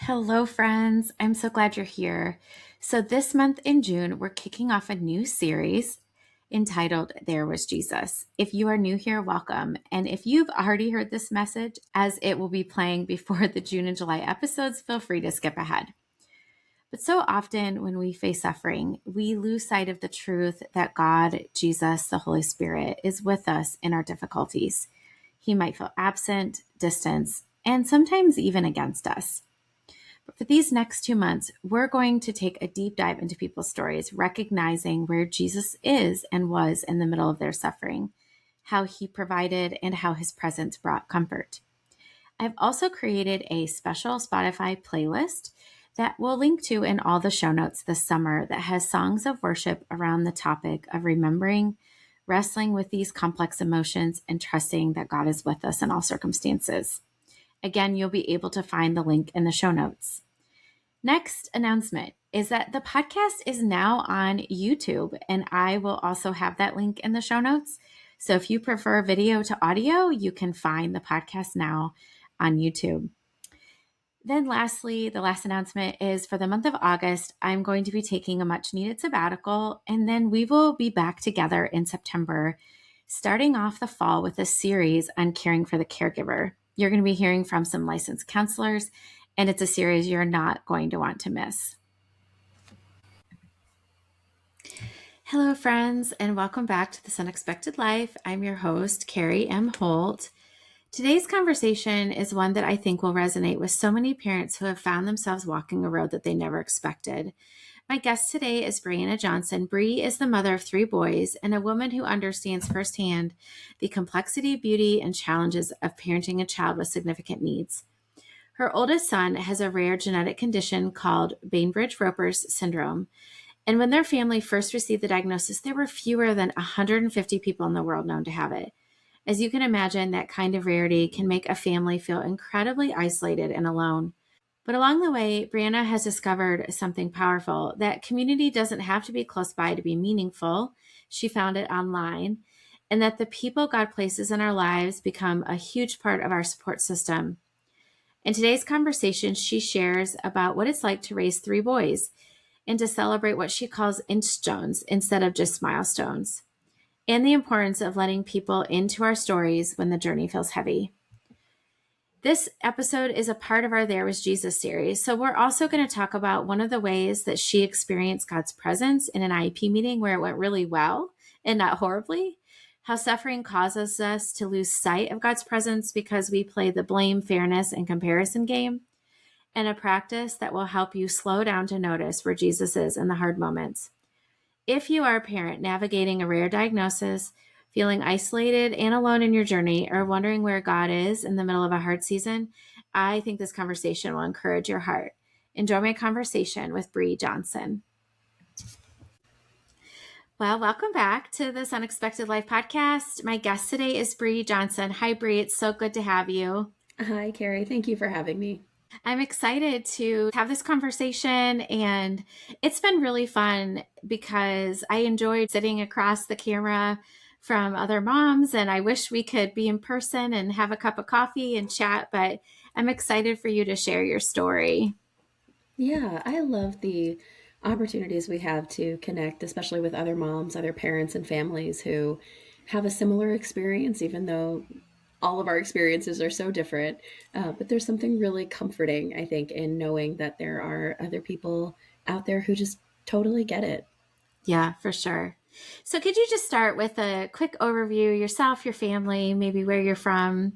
Hello, friends. I'm so glad you're here. So, this month in June, we're kicking off a new series entitled There Was Jesus. If you are new here, welcome. And if you've already heard this message, as it will be playing before the June and July episodes, feel free to skip ahead. But so often when we face suffering, we lose sight of the truth that God, Jesus, the Holy Spirit is with us in our difficulties. He might feel absent, distant, and sometimes even against us. But for these next 2 months, we're going to take a deep dive into people's stories, recognizing where Jesus is and was in the middle of their suffering, how he provided, and how his presence brought comfort. I've also created a special Spotify playlist that we'll link to in all the show notes this summer that has songs of worship around the topic of remembering, wrestling with these complex emotions, and trusting that God is with us in all circumstances. Again, you'll be able to find the link in the show notes. Next announcement is that the podcast is now on YouTube, and I will also have that link in the show notes. So if you prefer video to audio, you can find the podcast now on YouTube. Then lastly, the last announcement is for the month of August, I'm going to be taking a much needed sabbatical, and then we will be back together in September, starting off the fall with a series on caring for the caregiver. You're going to be hearing from some licensed counselors, and it's a series you're not going to want to miss. Hello, friends, and welcome back to This Unexpected Life. I'm your host, Carrie M. Holt. Today's conversation is one that I think will resonate with so many parents who have found themselves walking a road that they never expected. My guest today is Brianna Johnson. Bree is the mother of 3 boys and a woman who understands firsthand the complexity, beauty, and challenges of parenting a child with significant needs. Her oldest son has a rare genetic condition called Bainbridge-Ropers Syndrome. And when their family first received the diagnosis, there were fewer than 150 people in the world known to have it. As you can imagine, that kind of rarity can make a family feel incredibly isolated and alone. But along the way, Brianna has discovered something powerful, that community doesn't have to be close by to be meaningful. She found it online, and that the people God places in our lives become a huge part of our support system. In today's conversation, she shares about what it's like to raise 3 boys and to celebrate what she calls Inchstones instead of just milestones, and the importance of letting people into our stories when the journey feels heavy. This episode is a part of our There Was Jesus series, so we're also going to talk about one of the ways that she experienced God's presence in an IEP meeting where it went really well and not horribly, how suffering causes us to lose sight of God's presence because we play the blame, fairness, and comparison game, and a practice that will help you slow down to notice where Jesus is in the hard moments. If you are a parent navigating a rare diagnosis, feeling isolated and alone in your journey, or wondering where God is in the middle of a hard season, I think this conversation will encourage your heart. Enjoy my conversation with Bree Johnson. Well, welcome back to this Unexpected Life podcast. My guest today is Bree Johnson. Hi, Bree. It's so good to have you. Hi, Carrie. Thank you for having me. I'm excited to have this conversation, and it's been really fun because I enjoyed sitting across the camera from other moms, and I wish we could be in person and have a cup of coffee and chat, but I'm excited for you to share your story. Yeah, I love the opportunities we have to connect, especially with other moms, other parents, and families who have a similar experience, even though all of our experiences are so different. But there's something really comforting, I think, in knowing that there are other people out there who just totally get it. Yeah, for sure. So could you just start with a quick overview, yourself, your family, maybe where you're from?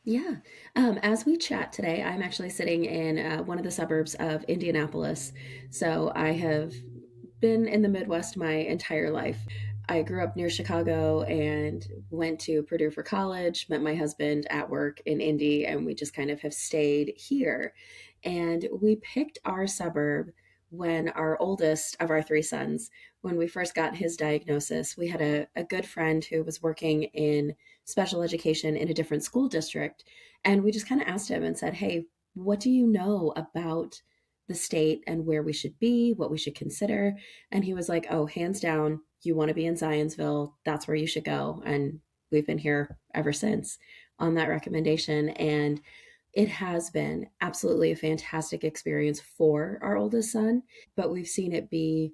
Yeah. As we chat today, I'm actually sitting in one of the suburbs of Indianapolis. So I have been in the Midwest my entire life. I grew up near Chicago and went to Purdue for college, met my husband at work in Indy, and we just kind of have stayed here. And we picked our suburb when our oldest of our 3 sons, when we first got his diagnosis, we had a good friend who was working in special education in a different school district. And we just kind of asked him and said, hey, what do you know about the state and where we should be, what we should consider? And he was like, oh, hands down, you want to be in Zionsville, that's where you should go. And we've been here ever since on that recommendation. And It has been absolutely a fantastic experience for our oldest son, but we've seen it be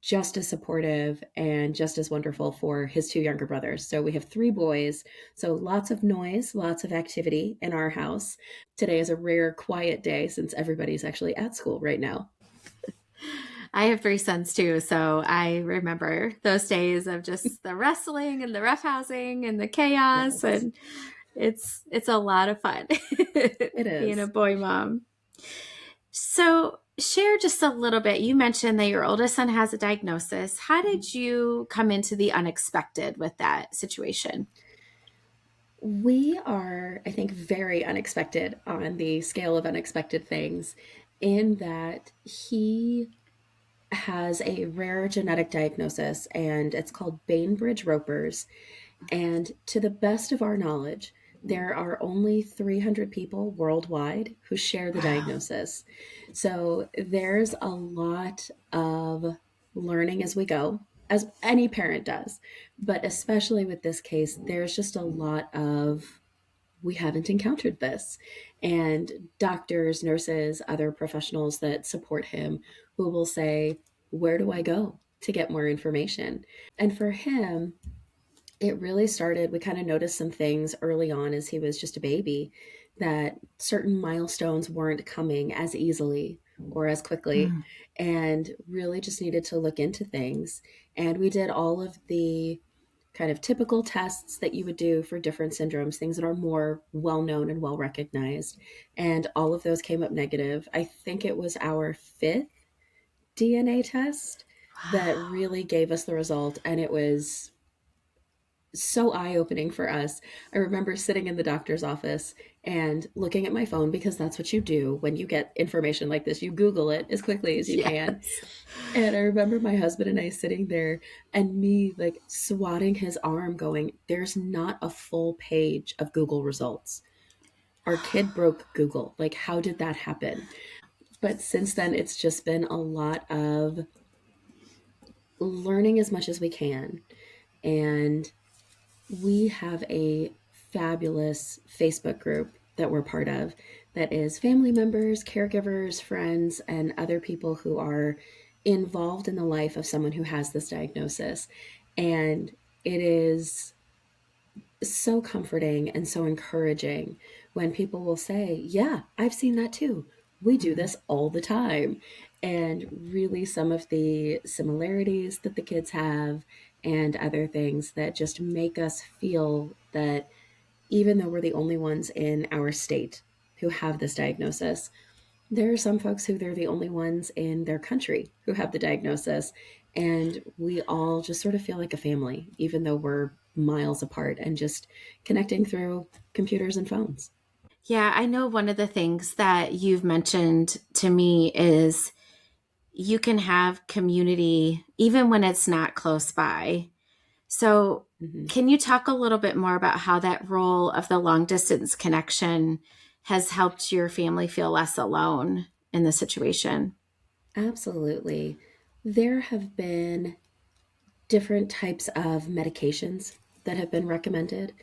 just as supportive and just as wonderful for his two younger brothers. So we have three boys. So lots of noise, lots of activity in our house. Today is a rare, quiet day since everybody's actually at school right now. I have three sons too, so I remember those days of just the wrestling and the roughhousing and the chaos, Yes, and it's a lot of fun it being a is. boy mom. So, share just a little bit. You mentioned that your oldest son has a diagnosis. How did you come into the unexpected with that situation? We are, I think, very unexpected on the scale of unexpected things, in that he has a rare genetic diagnosis and it's called Bainbridge-Ropers. And to the best of our knowledge, there are only 300 people worldwide who share the Wow. diagnosis. So there's a lot of learning as we go, as any parent does. But especially with this case, there's just a lot of, we haven't encountered this. And doctors, nurses, other professionals that support him who will say, where do I go to get more information? And for him, it really started, we kind of noticed some things early on as he was just a baby, that certain milestones weren't coming as easily or as quickly, Mm. and really just needed to look into things. And we did all of the kind of typical tests that you would do for different syndromes, things that are more well known and well recognized. And all of those came up negative. I think it was our fifth DNA test that Wow. really gave us the result. And it was so eye opening for us. I remember sitting in the doctor's office and looking at my phone, because that's what you do when you get information like this. You Google it as quickly as you can. Yes. And I remember my husband and I sitting there and me like swatting his arm, going, there's not a full page of Google results. Our kid broke Google. Like, how did that happen? But since then, it's just been a lot of learning as much as we can. And we have a fabulous Facebook group that we're part of that is family members, caregivers, friends, and other people who are involved in the life of someone who has this diagnosis. And it is so comforting and so encouraging when people will say, yeah, I've seen that too. We do Mm. this all the time. And really, some of the similarities that the kids have and other things that just make us feel that even though we're the only ones in our state who have this diagnosis, there are some folks who they're the only ones in their country who have the diagnosis. And we all just sort of feel like a family, even though we're miles apart and just connecting through computers and phones. Yeah, I know one of the things that you've mentioned to me is you can have community even when it's not close by. So, Mhm. can you talk a little bit more about how that role of the long distance connection has helped your family feel less alone in the situation? Absolutely. There have been different types of medications that have been recommended,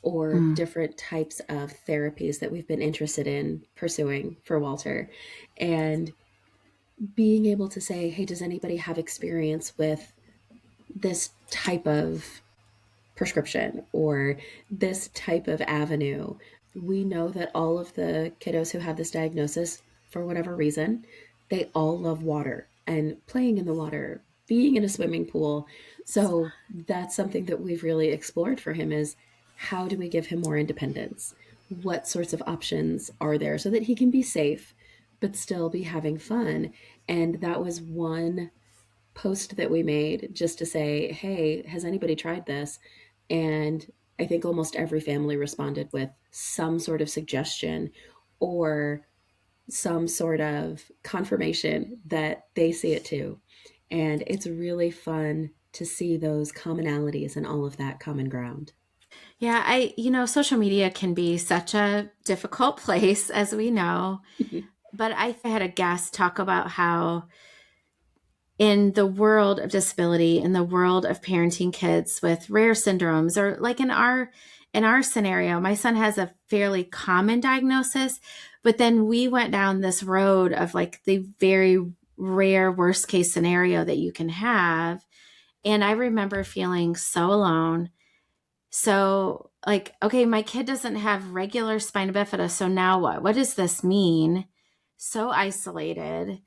or Mm. different types of therapies that we've been interested in pursuing for Walter. And being able to say, hey, does anybody have experience with this type of prescription or this type of avenue? We know that all of the kiddos who have this diagnosis, for whatever reason, they all love water and playing in the water, being in a swimming pool. So that's something that we've really explored for him, is how do we give him more independence? What sorts of options are there so that he can be safe but still be having fun? And that was one post that we made, just to say, hey, has anybody tried this? And I think almost every family responded with some sort of suggestion or some sort of confirmation that they see it too. And it's really fun to see those commonalities and all of that common ground. Yeah, social media can be such a difficult place, as we know. But I had a guest talk about how in the world of disability, in the world of parenting kids with rare syndromes, or like in our in our scenario, my son has a fairly common diagnosis, but then we went down this road of like the very rare worst case scenario that you can have. And I remember feeling so alone. So, like, okay, my kid doesn't have regular spina bifida. So now what? What does this mean? So isolated.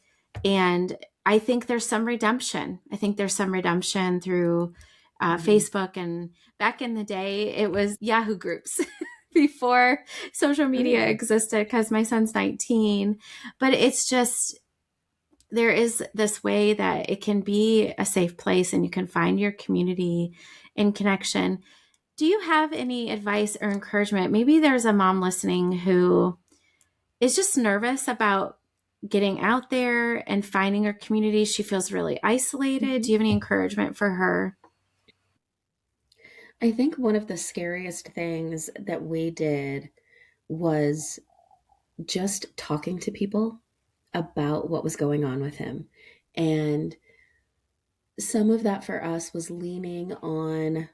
And I think there's some redemption. I think there's some redemption through Mhm. Facebook. And back in the day, it was Yahoo groups before social Oh, media yeah. existed because my son's 19. But it's just, there is this way that it can be a safe place and you can find your community and connection. Do you have any advice or encouragement? Maybe there's a mom listening who is just nervous about getting out there and finding her community. She feels really isolated. Do Mhm. you have any encouragement for her? I think one of the scariest things that we did was just talking to people about what was going on with him. And some of that for us was leaning on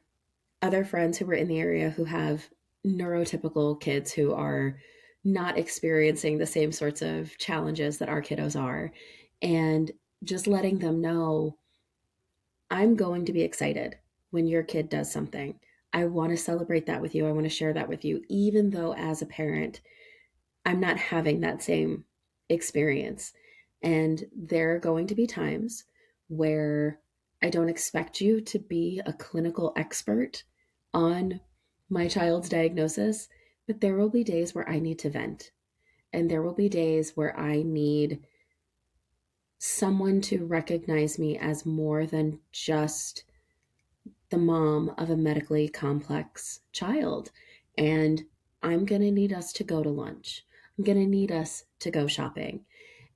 other friends who were in the area who have neurotypical kids who are not experiencing the same sorts of challenges that our kiddos are. And just letting them know, I'm going to be excited when your kid does something. I want to celebrate that with you. I want to share that with you, even though as a parent, I'm not having that same experience. And there are going to be times where I don't expect you to be a clinical expert on my child's diagnosis, but there will be days where I need to vent. And there will be days where I need someone to recognize me as more than just the mom of a medically complex child. And I'm going to need us to go to lunch. I'm going to need us to go shopping.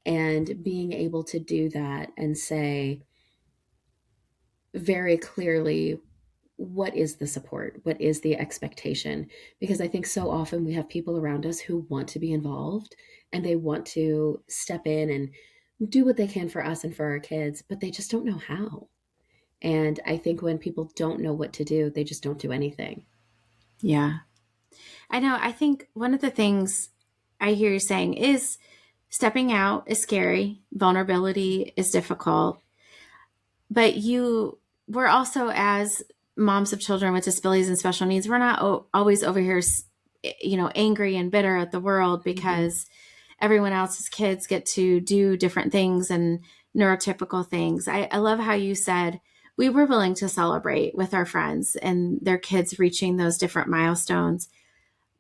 And being able to do that and say very clearly, what is the support? What is the expectation? Because I think so often we have people around us who want to be involved and they want to step in and do what they can for us and for our kids, but they just don't know how. And I think when people don't know what to do, they just don't do anything. Yeah. I know. I think one of the things I hear you saying is stepping out is scary, vulnerability is difficult, but we're also, as moms of children with disabilities and special needs, we're not always over here, angry and bitter at the world Mhm. because everyone else's kids get to do different things and neurotypical things. I love how you said we were willing to celebrate with our friends and their kids reaching those different milestones,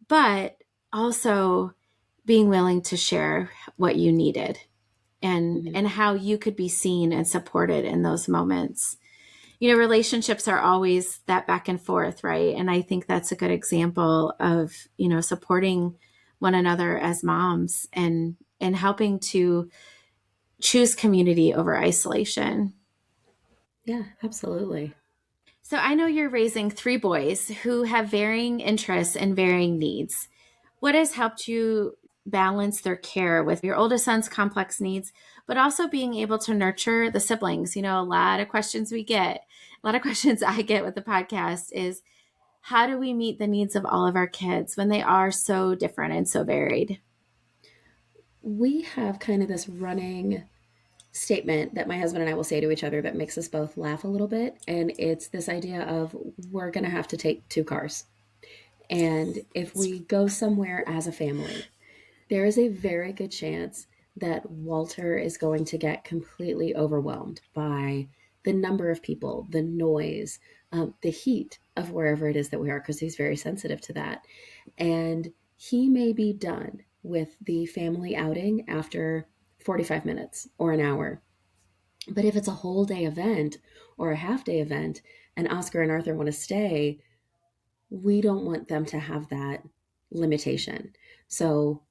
but also being willing to share what you needed and Mhm. how you could be seen and supported in those moments. Relationships are always that back and forth, right? And I think that's a good example of, supporting one another as moms and helping to choose community over isolation. Yeah, absolutely. So I know you're raising three boys who have varying interests and varying needs. What has helped you balance their care with your oldest son's complex needs, but also being able to nurture the siblings? A lot of questions we get, a lot of questions I get with the podcast is how do we meet the needs of all of our kids when they are so different and so varied? We have kind of this running statement that my husband and I will say to each other that makes us both laugh a little bit. And it's this idea of we're going to have to take two cars. And if we go somewhere as a family, there is a very good chance that Walter is going to get completely overwhelmed by the number of people, the noise, the heat of wherever it is that we are, because he's very sensitive to that. And he may be done with the family outing after 45 minutes or an hour. But if it's a whole day event or a half day event and Oscar and Arthur want to stay, we don't want them to have that limitation. So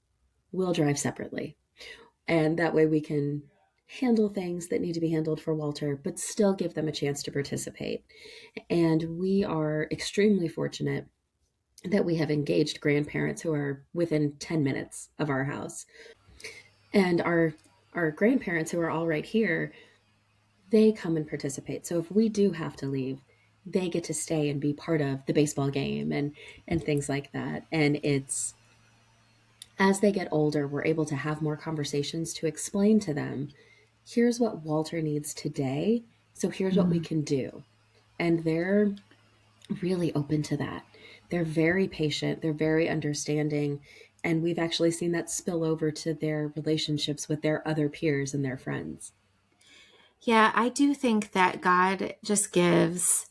we'll drive separately. And that way we can handle things that need to be handled for Walter, but still give them a chance to participate. And we are extremely fortunate that we have engaged grandparents who are within 10 minutes of our house. And our grandparents who are all right here, they come and participate. So if we do have to leave, they get to stay and be part of the baseball game and things like that. And it's as they get older, we're able to have more conversations to explain to them, here's what Walter needs today. So here's what we Mm. can do. And they're really open to that. They're very patient, they're very understanding. And we've actually seen that spill over to their relationships with their other peers and their friends. Yeah, I do think that God just gives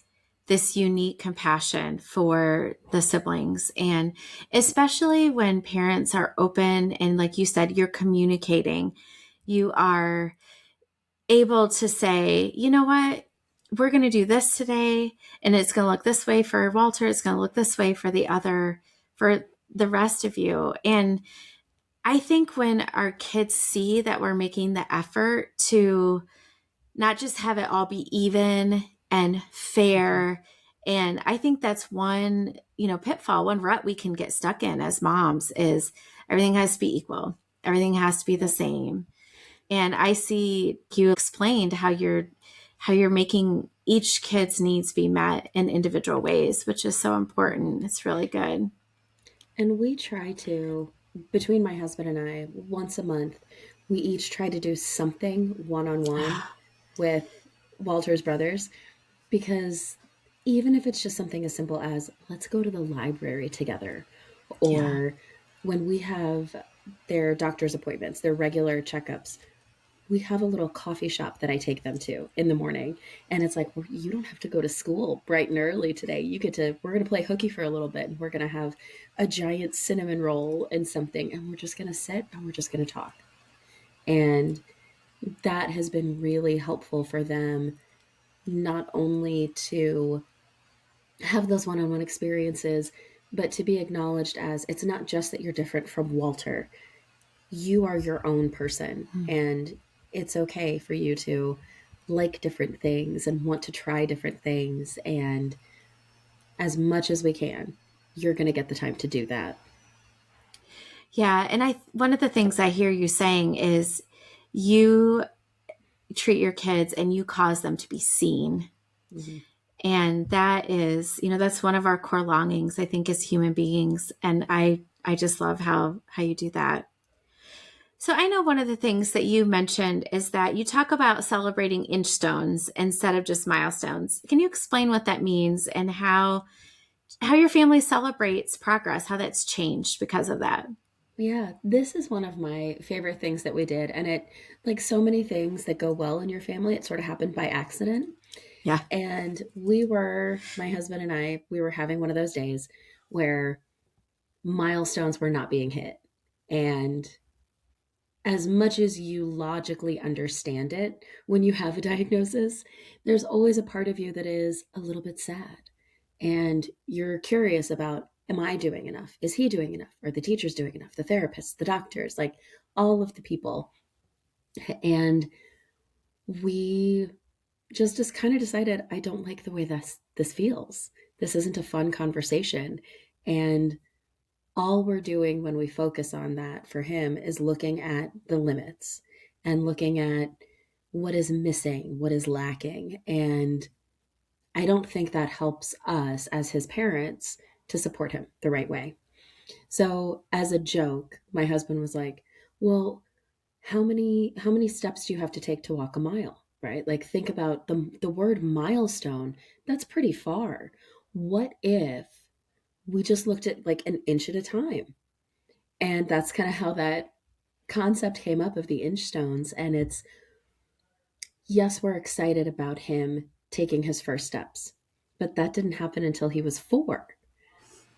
this unique compassion for the siblings. And especially when parents are open and, like you said, you're communicating, you are able to say, you know what, we're going to do this today. And it's going to look this way for Walter. It's going to look this way for for the rest of you. And I think when our kids see that we're making the effort to not just have it all be even and Mhm. fair. And I think that's one, pitfall, one rut we can get stuck in as moms is everything has to be equal. Everything has to be the Yep. same. And I see you explained how you're making each kid's needs be met in individual ways, which is so important. It's really good. And we try to, between my husband and I, once a month, we each try to do something one on one with Walter's brothers, because even if it's just something as simple as let's go to the library together, Yeah. or when we have their doctor's appointments, their regular checkups, we have a little coffee shop that I take them to in the morning. And it's like, well, you don't have to go to school bright and early today. We're going to play hooky for a little bit, and we're going to have a giant cinnamon roll and something. And we're just going to sit and we're just going to talk. And that has been really helpful for them, not only to have those one on one experiences, but to be acknowledged as it's not just that you're different from Walter. You are your own person, and it's okay for you to like different things and want to try different things. And as much as we can, you're going to get the time to do that. Yeah. And one of the things I hear you saying is you treat your kids and you cause them to be seen. Mhm. And that is, that's one of our core longings, I think, as human beings. And I just love how you do that. So I know one of the things that you mentioned is that you talk about celebrating inchstones instead of just milestones. Can you explain what that means and how your family celebrates progress, how that's changed because of that? Yeah, this is one of my favorite things that we did. And it, like so many things that go well in your family, it sort of happened by accident. Yeah. And my husband and I, we were having one of those days where milestones were not being hit. And as much as you logically understand it, when you have a diagnosis, there's always a part of you that is a little bit sad. And you're curious about, am I doing enough? Is he doing enough? Are the teachers doing enough? The therapists, the doctors, like all of the people. And we just kind of decided, I don't like the way this feels. This isn't a fun conversation. And all we're doing when we focus on that for him is looking at the limits and looking at what is missing, what is lacking. And I don't think that helps us as his parents to support him the right way. So, as a joke, my husband was like, "Well, how many steps do you have to take to walk a mile?" Right? Like think about the word milestone, that's pretty far. What if we just looked at like an inch at a time? And that's kind of how that concept came up of the Inchstones. And it's, yes, we're excited about him taking his first steps, but that didn't happen until he was 4.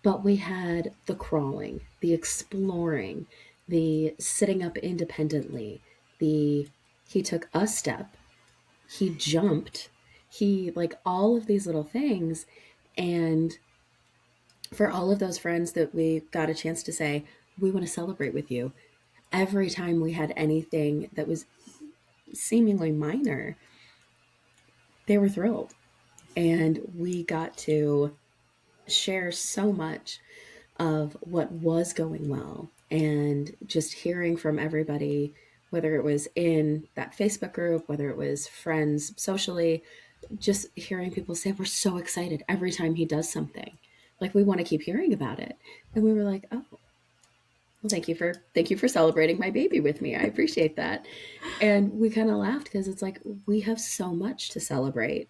But we had the crawling, the exploring, the sitting up independently, the he took a step, he jumped, he like all of these little things. And for all of those friends that we got a chance to say, we want to celebrate with you, every time we had anything that was seemingly minor, they were thrilled. And we got to share so much of what was going well, and just hearing from everybody, whether it was in that Facebook group, whether it was friends socially, just hearing people say, we're so excited every time he does something. Like, we want to keep hearing about it. And we were like, oh, well, thank you for celebrating my baby with me. I appreciate that. And we kind of laughed because it's like we have so much to celebrate.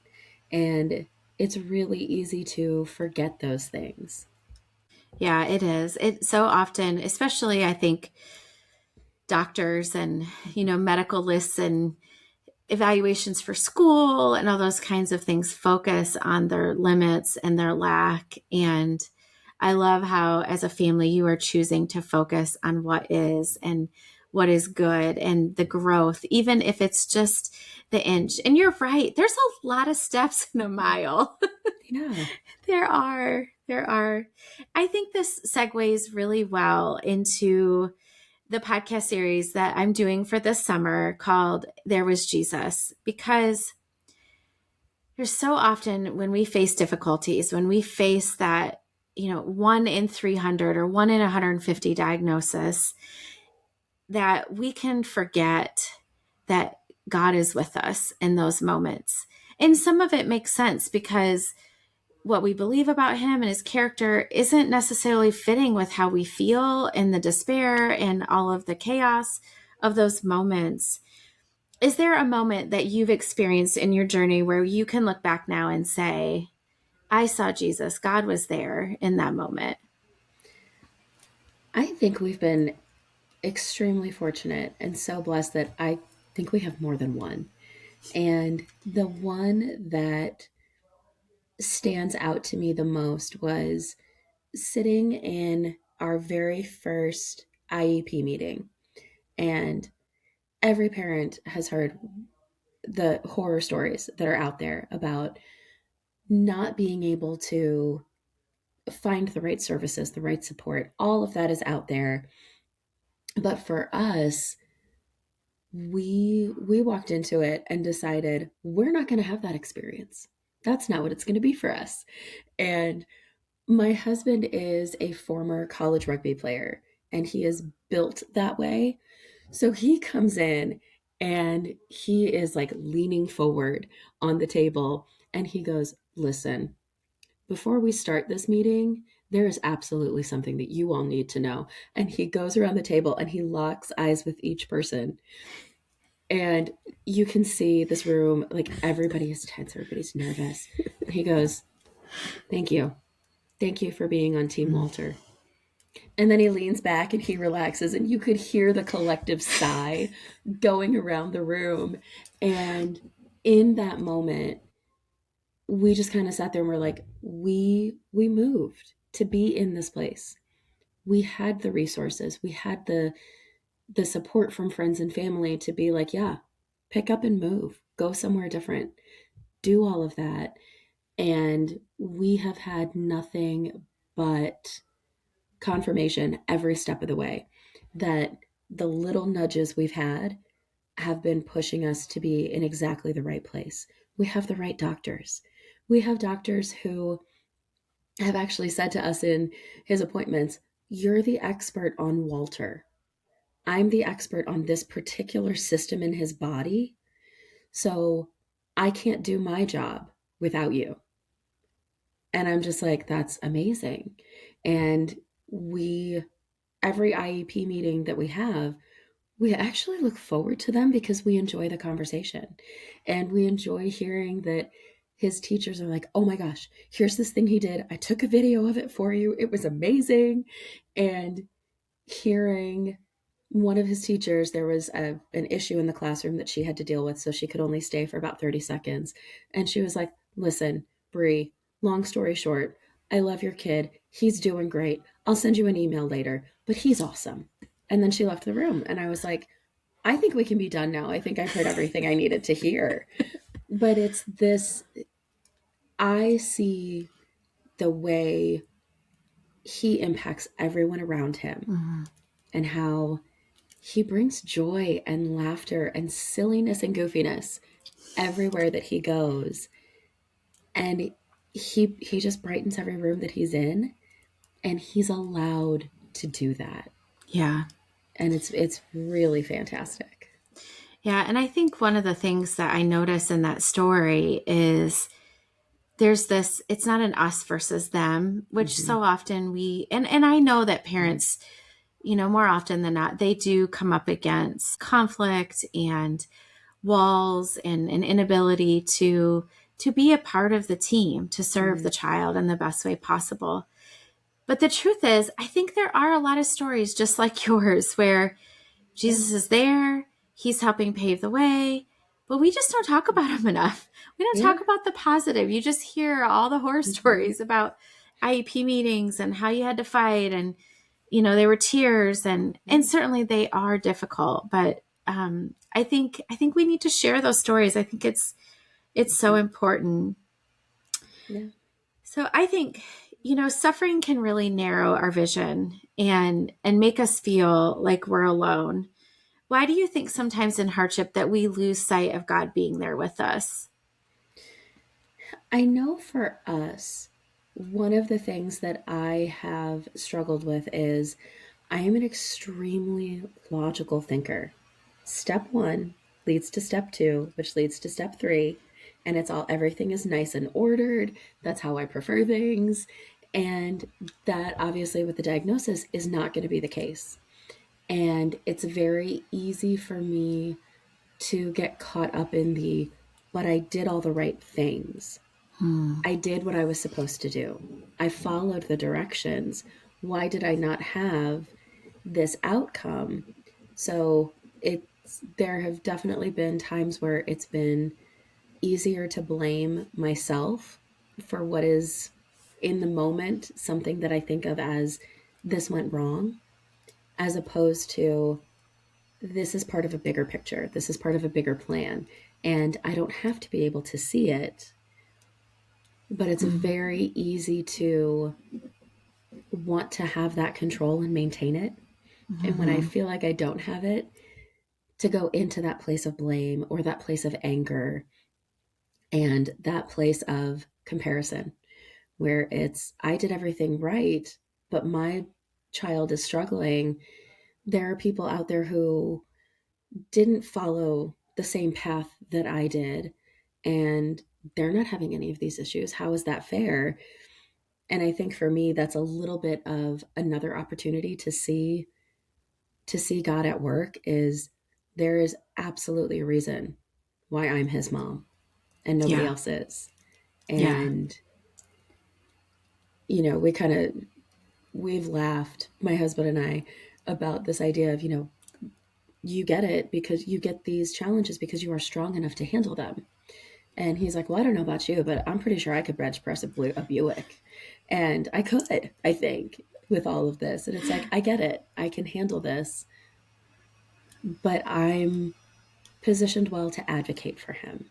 And it's really easy to forget those things. Yeah, it is. It so often, especially I think doctors and, medical lists and evaluations for school and all those kinds of things focus on their limits and their lack. And I love how, as a family, you are choosing to focus on what is and what is good and the growth, even if it's just the inch. And you're right, there's a lot of steps in a mile. Yeah. There are. There are. I think this segues really well into the podcast series that I'm doing for this summer called There Was Jesus, because there's so often when we face difficulties, when we face that, 1 in 300 or 1 in 150 diagnosis, that we can forget that God is with us in those moments. And some of it makes sense because what we believe about him and his character isn't necessarily fitting with how we feel and the despair and all of the chaos of those moments. Is there a moment that you've experienced in your journey where you can look back now and say, I saw Jesus, God was there in that moment? I think we've been extremely fortunate and so blessed that I think we have more than one. And the one that stands out to me the most was sitting in our very first IEP meeting. And every parent has heard the horror stories that are out there about not being able to find the right services, the right support. All of that is out there. But for us, we walked into it and decided we're not going to have that experience. That's not what it's going to be for us. And my husband is a former college rugby player and he is built that way. So he comes in and he is like leaning forward on the table and he goes, listen, before we start this meeting, there is absolutely something that you all need to know. And he goes around the table and he locks eyes with each person. And you can see this room, like everybody is tense, everybody's nervous. And he goes, thank you. Thank you for being on Team Walter. And then he leans back and he relaxes, and you could hear the collective sigh going around the room. And in that moment, we just kind of sat there and we're like, we moved to be in this place. We had the resources, we had the support from friends and family to be like, yeah, pick up and move, go somewhere different, do all of that. And we have had nothing but confirmation every step of the way that the little nudges we've had have been pushing us to be in exactly the right place. We have the right doctors. We have doctors who have actually said to us in his appointments, you're the expert on Walter. I'm the expert on this particular system in his body. So I can't do my job without you. And I'm just like, that's amazing. And we, every IEP meeting that we actually look forward to them because we enjoy the conversation and we enjoy hearing that his teachers are like, oh my gosh, here's this thing he did. I took a video of it for you. It was amazing. And hearing one of his teachers, there was an issue in the classroom that she had to deal with, so she could only stay for about 30 seconds. And she was like, listen, Bree, long story short, I love your kid. He's doing great. I'll send you an email later, but he's awesome. And then she left the room. And I was like, I think we can be done now. I think I've heard everything I needed to hear. But it's this, I see the way he impacts everyone around him Mm-hmm. and how he brings joy and laughter and silliness and goofiness everywhere that he goes. And he just brightens every room that he's in, and he's allowed to do that. Yeah. And it's really fantastic. Yeah. And I think one of the things that I notice in that story is there's this, it's not an us versus them, which Hmm. so often and I know that parents, more often than not, they do come up against conflict and walls and an inability to be a part of the team, to serve Hmm. the child in the best way possible. But the truth is, I think there are a lot of stories just like yours where Yeah. Jesus is there, he's helping pave the way, but we just don't talk about him enough. We don't Yeah. talk about the positive. You just hear all the horror Hmm. stories about IEP meetings and how you had to fight, and there were tears, and Yeah. certainly they are difficult, but I think we need to share those stories. I think it's so Hmm. important. Yeah. So I think, suffering can really narrow our vision and make us feel like we're alone. Why do you think sometimes in hardship that we lose sight of God being there with us? I know for us, one of the things that I have struggled with is I am an extremely logical thinker. Step one leads to step two, which leads to step three. And everything is nice and ordered. That's how I prefer things. And that obviously with the diagnosis is not going to be the case. And it's very easy for me to get caught up in but I did all the right things. Hmm. I did what I was supposed to do. I followed the directions. Why did I not have this outcome? So there have definitely been times where it's been easier to blame myself for what is in the moment something that I think of as this went wrong, as opposed to this is part of a bigger picture. This is part of a bigger plan. And I don't have to be able to see it, but it's Hmm. very easy to want to have that control and maintain it. And when I Hmm. feel like I don't have it, to go into that place of blame or that place of anger and that place of comparison where I did everything right, but my child is struggling. There are people out there who didn't follow the same path that I did, and they're not having any of these issues. How is that fair? And I think for me, that's a little bit of another opportunity to see God at work is there is absolutely a reason why I'm his mom and nobody Yeah. else is. Yeah. And, we've laughed, my husband and I, about this idea of, you get it because you get these challenges because you are strong enough to handle them. And he's like, well, I don't know about you, but I'm pretty sure I could bench press a Buick. And I could, I think, with all of this. And it's like, I get it. I can handle this, but I'm positioned well to advocate for him.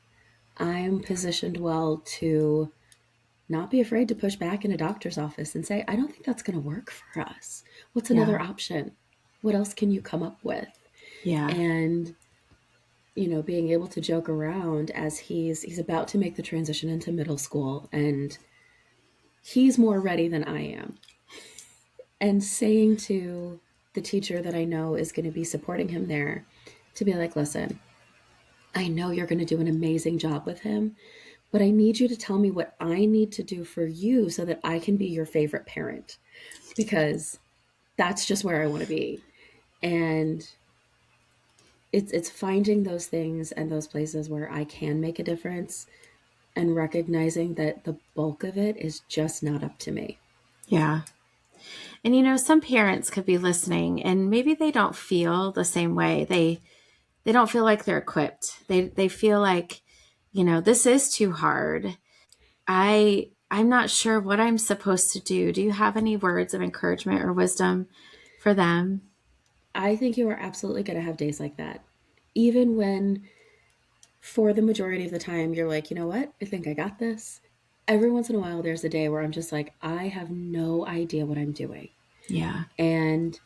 I'm positioned well to not be afraid to push back in a doctor's office and say, I don't think that's going to work for us. What's another Yeah. option? What else can you come up with? Yeah. And being able to joke around as he's about to make the transition into middle school and he's more ready than I am. And saying to the teacher that I know is going to be supporting him there to be like, listen, I know you're going to do an amazing job with him, but I need you to tell me what I need to do for you so that I can be your favorite parent because that's just where I want to be. And it's finding those things and those places where I can make a difference and recognizing that the bulk of it is just not up to me. Yeah. And some parents could be listening and maybe they don't feel the same way. They don't feel like they're equipped. They feel like, this is too hard. I'm not sure what I'm supposed to do. Do you have any words of encouragement or wisdom for them? I think you are absolutely going to have days like that. Even when, for the majority of the time, you're like, you know what? I think I got this. Every once in a while, there's a day where I'm just like, I have no idea what I'm doing. Yeah. And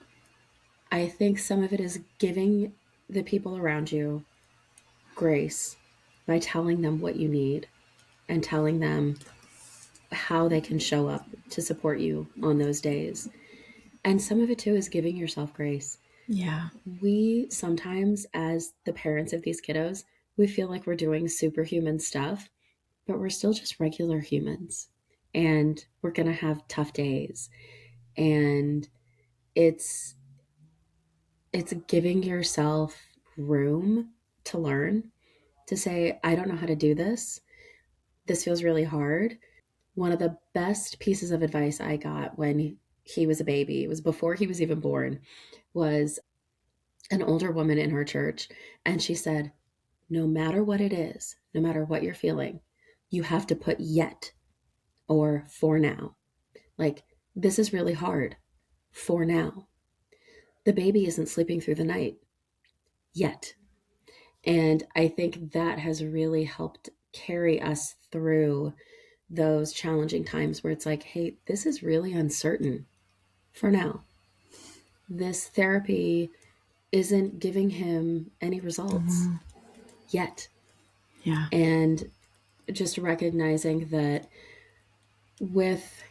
I think some of it is giving the people around you grace by telling them what you need and telling them how they can show up to support you on those days. And some of it too is giving yourself grace. Yeah. We sometimes, as the parents of these kiddos, we feel like we're doing superhuman stuff, but we're still just regular humans. And we're going to have tough days. And it's it's giving yourself room to learn, to say, I don't know how to do this. This feels really hard. One of the best pieces of advice I got when he was a baby, it was before he was even born, was an older woman in her church. And she said, no matter what it is, no matter what you're feeling, you have to put yet or for now. Like, this is really hard for now. The baby isn't sleeping through the night yet. And I think that has really helped carry us through those challenging times where it's like, hey, this is really uncertain for now. This therapy isn't giving him any results Mm-hmm. yet. Yeah. And just recognizing that with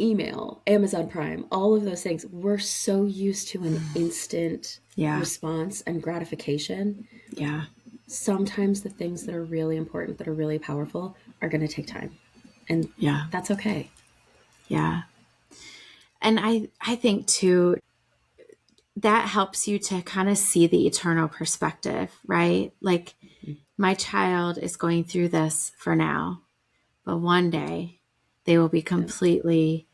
email, Amazon Prime, all of those things, we're so used to an instant Yeah. response and gratification. Yeah. Sometimes the things that are really important, that are really powerful, are going to take time. And Yeah. that's okay. Yeah. And I think too, that helps you to kind of see the eternal perspective, right? Like, my child is going through this for now, but one day they will be Yeah. completely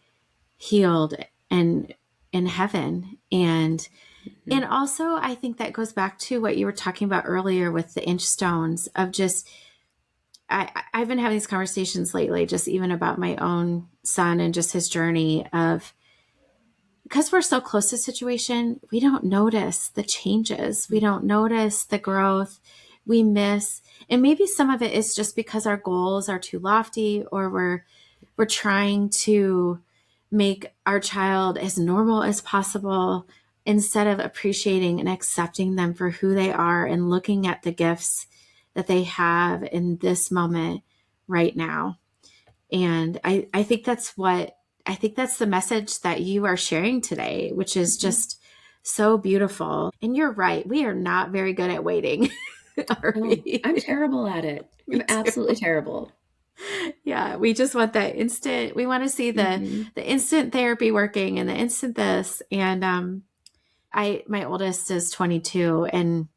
healed and in heaven. And Mm-hmm. also, I think that goes back to what you were talking about earlier with the Inchstones of just, I've been having these conversations lately, just even about my own son and just his journey of, because we're so close to the situation, we don't notice the changes. We don't notice the growth we miss. And maybe some of it is just because our goals are too lofty, or we're trying to make our child as normal as possible instead of appreciating and accepting them for who they are and looking at the gifts that they have in this moment right now. And I think I think that's the message that you are sharing today, which is Mm-hmm. just so beautiful. And you're right. We are not very good at waiting, are Oh, I'm we? terrible at it. Me I'm absolutely too. terrible. Yeah. We just want that instant. We want to see Mm-hmm. the instant therapy working and the instant this. And my oldest is 22, and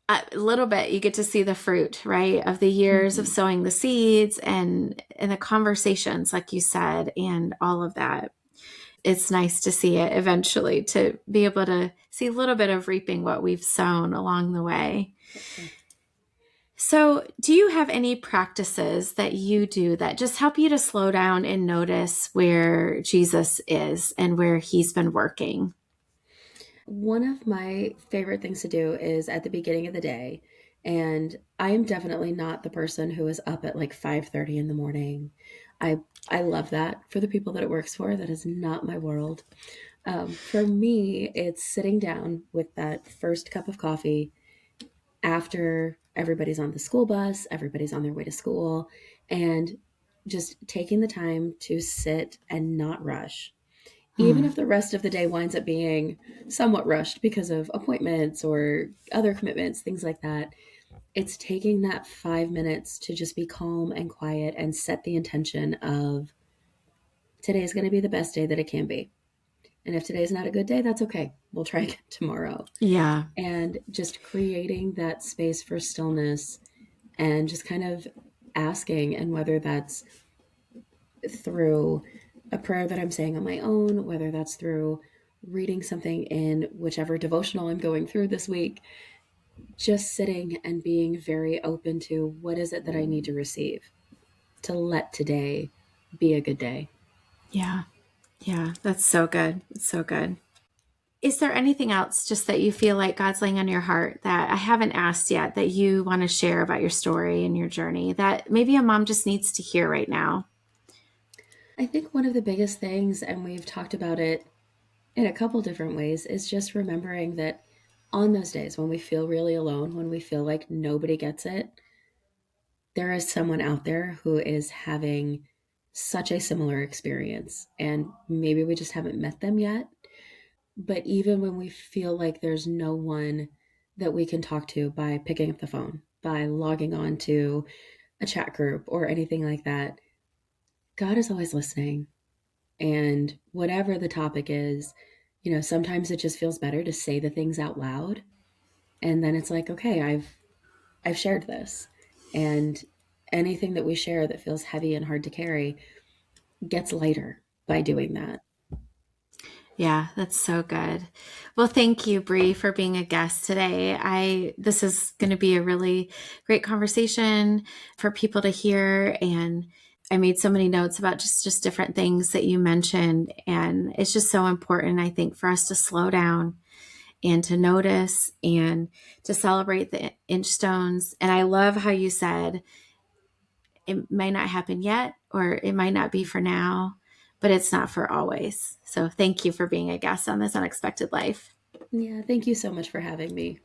a little bit you get to see the fruit, right, of the years of Mm-hmm. sowing the seeds and the conversations, like you said, and all of that. It's nice to see it eventually, to be able to see a little bit of reaping what we've sown along the way. Yeah. So, do you have any practices that you do that just help you to slow down and notice where Jesus is and where he's been working? One of my favorite things to do is at the beginning of the day. And I am definitely not the person who is up at like 5:30 in the morning. I I love that for the people that it works for. That is not my world. For me, it's sitting down with that first cup of coffee after everybody's on the school bus, everybody's on their way to school, and just taking the time to sit and not rush. Even Hmm. if the rest of the day winds up being somewhat rushed because of appointments or other commitments, things like that, it's taking that 5 minutes to just be calm and quiet and set the intention of today is going to be the best day that it can be. And if today's not a good day, that's okay. We'll try again tomorrow. Yeah. And just creating that space for stillness and just kind of asking, and whether that's through a prayer that I'm saying on my own, whether that's through reading something in whichever devotional I'm going through this week, just sitting and being very open to what is it that I need to receive to let today be a good day. Yeah. Yeah. That's so good. It's so good. Is there anything else just that you feel like God's laying on your heart that I haven't asked yet that you want to share about your story and your journey that maybe a mom just needs to hear right now? I think one of the biggest things, and we've talked about it in a couple different ways, is just remembering that on those days when we feel really alone, when we feel like nobody gets it, there is someone out there who is having such a similar experience. And maybe we just haven't met them yet, But even when we feel like there's no one that we can talk to by picking up the phone, by logging on to a chat group or anything like that, God is always listening. And whatever the topic is, sometimes it just feels better to say the things out loud. And then it's like, okay, I've shared this. And anything that we share that feels heavy and hard to carry gets lighter by doing that. Yeah, that's so good. Well, thank you, Bree, for being a guest today. This is going to be a really great conversation for people to hear, and I made so many notes about just different things that you mentioned, and it's just so important, I think, for us to slow down and to notice and to celebrate the Inchstones. And I love how you said it may not happen yet, or it might not be for now, but it's not for always. So thank you for being a guest on this unexpected life. Yeah, thank you so much for having me.